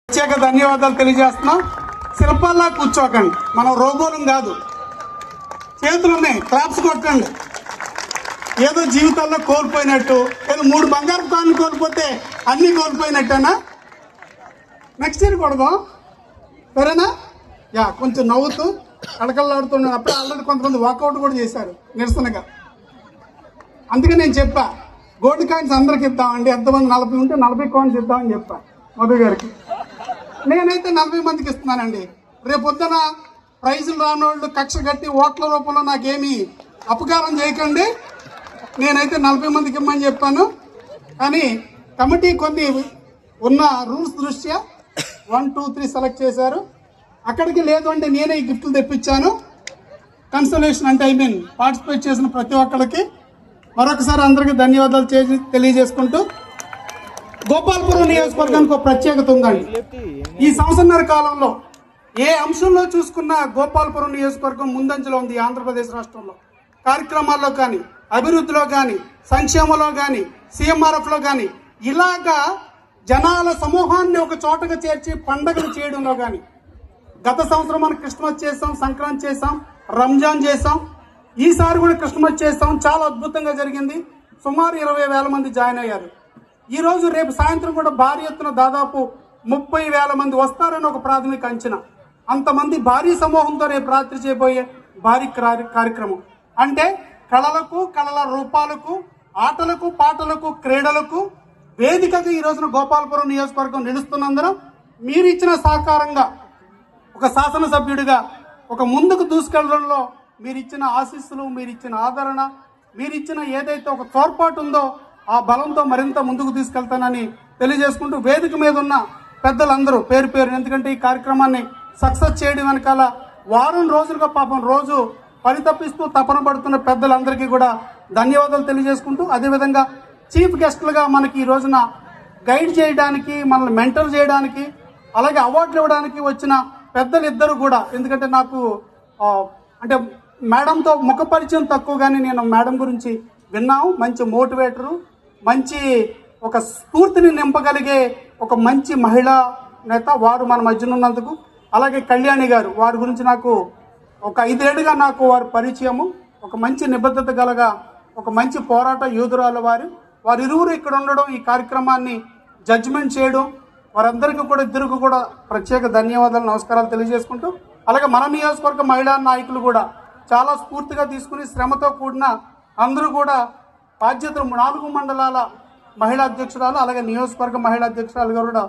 ప్రత్యేక ధన్యవాదాలు తెలియజేస్తున్నాం. శిల్పాల్లా కూర్చోకండి, మనం రోబోలం కాదు. చేతులు ఉన్నాయి, క్లాప్స్ కొట్టండి. ఏదో జీవితాల్లో కోల్పోయినట్టు, ఏదో 3 బంగారు కాళ్ళు కోల్పోతే అన్నీ కోల్పోయినట్టేనా? నెక్స్ట్ ఇయర్ కొడదాం, సరేనా? కొంచెం నవ్వుతూ కళకళలాడుతున్నాను. అప్పుడే ఆల్రెడీ కొంతమంది వాకౌట్ కూడా చేశారు నిరసనగా. అందుకే నేను చెప్పా, గోల్డ్ కాయిన్స్ అందరికి ఇద్దామండి, ఎంతమంది 40 ఉంటే 40 కాయిన్స్ ఇద్దామని చెప్పా మధు గారికి. నేనైతే 40 మందికి ఇస్తున్నానండి. రేపొద్దున ప్రైజులు రానోళ్ళు కక్ష కట్టి ఓట్ల రూపంలో నాకేమీ అపకారం చేయకండి. నేనైతే 40 మందికి ఇమ్మని చెప్పాను. కానీ కమిటీ కొన్ని ఉన్న రూల్స్ దృష్ట్యా 1, 2, 3 సెలెక్ట్ చేశారు. అక్కడికి లేదు అంటే నేనే ఈ గిఫ్ట్లు తెప్పించాను. కన్సలేషన్ అంటే పార్టిసిపేట్ చేసిన ప్రతి ఒక్కరికి మరొకసారి అందరికీ ధన్యవాదాలు తెలియజేసుకుంటూ, గోపాలపురం నియోజకవర్గానికి ఒక ప్రత్యేకత ఉందండి. ఈ సంవత్సరన్నర కాలంలో ఏ అంశంలో చూసుకున్నా గోపాలపురం నియోజకవర్గం ముందంజలో ఉంది. ఆంధ్రప్రదేశ్ రాష్ట్రంలో కార్యక్రమాల్లో కానీ, అభివృద్ధిలో కానీ, సంక్షేమంలో కానీ, CMRFలో కానీ, ఇలాగా జనాల సమూహాన్ని ఒక చోటగా చేర్చి పండగలు చేయడంలో కానీ, గత సంవత్సరం మనం క్రిస్మస్ చేసాం, సంక్రాంతి చేసాం, రంజాన్ చేసాం. ఈసారి కూడా క్రిస్మస్ చేసాం. చాలా అద్భుతంగా జరిగింది. సుమారు 20,000 మంది జాయిన్ అయ్యారు. ఈరోజు రేపు సాయంత్రం కూడా భారీ ఎత్తున దాదాపు 30,000 మంది వస్తారని ఒక ప్రాథమిక అంచనా. అంతమంది భారీ సమూహంతో రేపు రాత్రి చేయబోయే భారీ కార్యక్రమం. అంటే కళలకు, కళల రూపాలకు, ఆటలకు, పాటలకు, క్రీడలకు వేదికగా ఈ రోజున గోపాలపురం నియోజకవర్గం నిలుస్తున్నందున మీరు ఇచ్చిన సహకారంగా, ఒక శాసనసభ్యుడిగా ఒక ముందుకు దూసుకెళ్లడంలో మీరు ఇచ్చిన ఆశీస్సులు, మీరు ఇచ్చిన ఆదరణ, మీరు ఇచ్చిన ఏదైతే ఒక తోడ్పాటు ఉందో ఆ బలంతో మరింత ముందుకు తీసుకెళ్తానని తెలియజేసుకుంటూ, వేదిక మీద ఉన్న పెద్దలందరూ పేరు పేరు, ఎందుకంటే ఈ కార్యక్రమాన్ని సక్సెస్ చేయడం వెనకాల వారం రోజులుగా పాపం రోజు పరితపిస్తూ తపన పడుతున్న పెద్దలందరికీ కూడా ధన్యవాదాలు తెలియజేసుకుంటూ, అదేవిధంగా చీఫ్ గెస్టులుగా మనకి ఈ రోజున గైడ్ చేయడానికి, మనల్ని మెంటర్ చేయడానికి, అలాగే అవార్డులు ఇవ్వడానికి వచ్చిన పెద్దలు ఇద్దరు కూడా, ఎందుకంటే నాకు అంటే మేడంతో ముఖ పరిచయం తక్కువ, కానీ నేను మేడం గురించి విన్నాము. మంచి మోటివేటరు, మంచి ఒక స్ఫూర్తిని నింపగలిగే ఒక మంచి మహిళా నేత. వారు మన మధ్యన ఉన్నందుకు, అలాగే కళ్యాణి గారు, వారి గురించి నాకు ఒక 5 ఏళ్ళుగా నాకు వారి పరిచయము. ఒక మంచి నిబద్ధత గలగా, ఒక మంచి పోరాట యోధురాలు వారి ఇరువురు ఇక్కడ ఉండడం, ఈ కార్యక్రమాన్ని జడ్జిమెంట్ చేయడం, వారందరికీ కూడా ఇద్దరికి కూడా ప్రత్యేక ధన్యవాదాలు, నమస్కారాలు తెలియజేసుకుంటూ, అలాగే మన నియోజకవర్గ మహిళా నాయకులు కూడా చాలా స్ఫూర్తిగా తీసుకుని శ్రమతో కూడిన అందరూ కూడా బాధ్యతలు 4 మండలాల మహిళా అధ్యక్షురాలు, అలాగే నియోజకవర్గ మహిళా అధ్యక్షురాలు గారు కూడా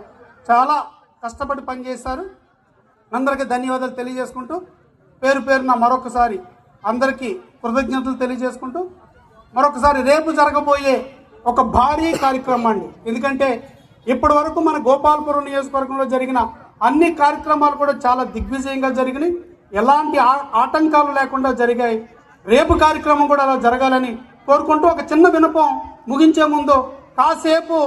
చాలా కష్టపడి పనిచేశారు. అందరికీ ధన్యవాదాలు తెలియజేసుకుంటూ, పేరు పేరున మరొకసారి అందరికీ కృతజ్ఞతలు తెలియజేసుకుంటూ, మరొకసారి రేపు జరగబోయే ఒక భారీ కార్యక్రమం అండి. ఎందుకంటే ఇప్పటి వరకు మన గోపాలపురం నియోజకవర్గంలో జరిగిన అన్ని కార్యక్రమాలు కూడా చాలా దిగ్విజయంగా జరిగినాయి, ఎలాంటి ఆటంకాలు లేకుండా జరిగాయి. రేపు కార్యక్రమం కూడా అలా జరగాలని కోరుకుంటూ, ఒక చిన్న విన్నపం ముగించే ముందు కాసేపు